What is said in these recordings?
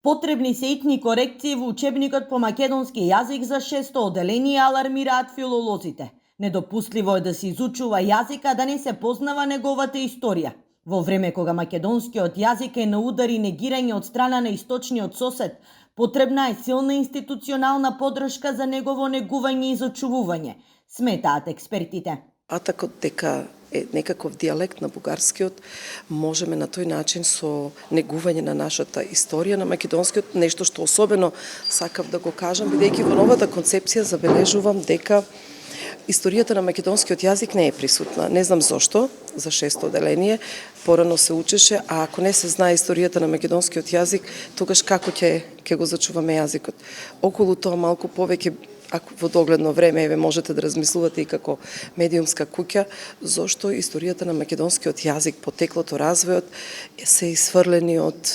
Потребни се итни корекции во учебникот по македонски јазик за 6-то оделение, алармираат филолозите. Недопустливо е да се изучува јазика, да не се познава неговата историја. Во време кога македонскиот јазик е на удар и негирање од страна на источниот сосед, потребна е силна институционална поддршка за негово негување и зачувување, сметаат експертите. Атакот дека е некаков дијалект на бугарскиот, можеме на тој начин со негување на нашата историја на македонскиот, нешто што особено сакав да го кажам, бидејќи во новата концепција забележувам дека историјата на македонскиот јазик не е присутна. Не знам зошто, за 6-то оделение, порано се учеше, а ако не се знае историјата на македонскиот јазик, тогаш како ќе го зачуваме јазикот? Околу тоа малку повеќе, ако во догледно време можете да размислувате и како медиумска куќа, зошто историјата на македонскиот јазик, потеклото, развојот се исфрлени од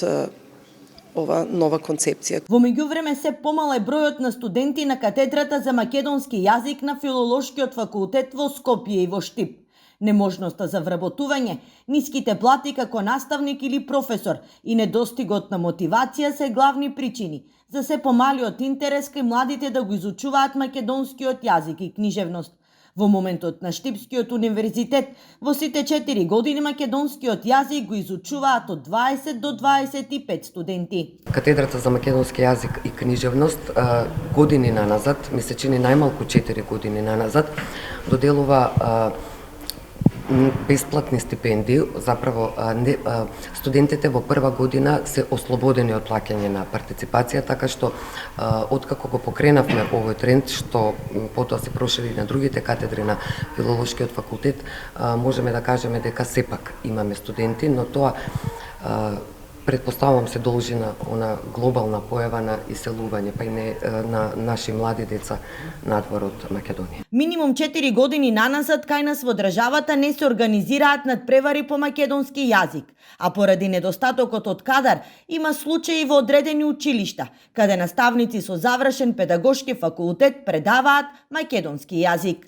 ова нова концепција. Во меѓувреме се помал е бројот на студенти на катедрата за македонски јазик на Филолошкиот факултет во Скопје и во Штип. Неможноста за вработување, ниските плати како наставник или професор и недостигот на мотивација се главни причини за се помалиот интерес кај младите да го изучуваат македонскиот јазик и книжевност. Во моментот на Штипскиот универзитет, во сите 4 години македонскиот јазик го изучуваат од 20 до 25 студенти. Катедрата за македонски јазик и книжевност години наназад, ми се чини најмалку 4 години наназад, доделува бесплатни стипендии. Заправо студентите во прва година се ослободени од плаќање на партиципација, така што откако го покренавме овој тренд, што потоа се прошири на другите катедри на Филолошкиот факултет, можеме да кажеме дека сепак имаме студенти, но тоа претпоставувам се должи на она глобална појава на иселување, па и не на наши млади деца надвор од Македонија. Минимум 4 години наназад кај нас во државата не се организираат надпревари по македонски јазик, а поради недостатокот од кадар има случаи во одредени училишта, каде наставници со завршен педагошки факултет предаваат македонски јазик.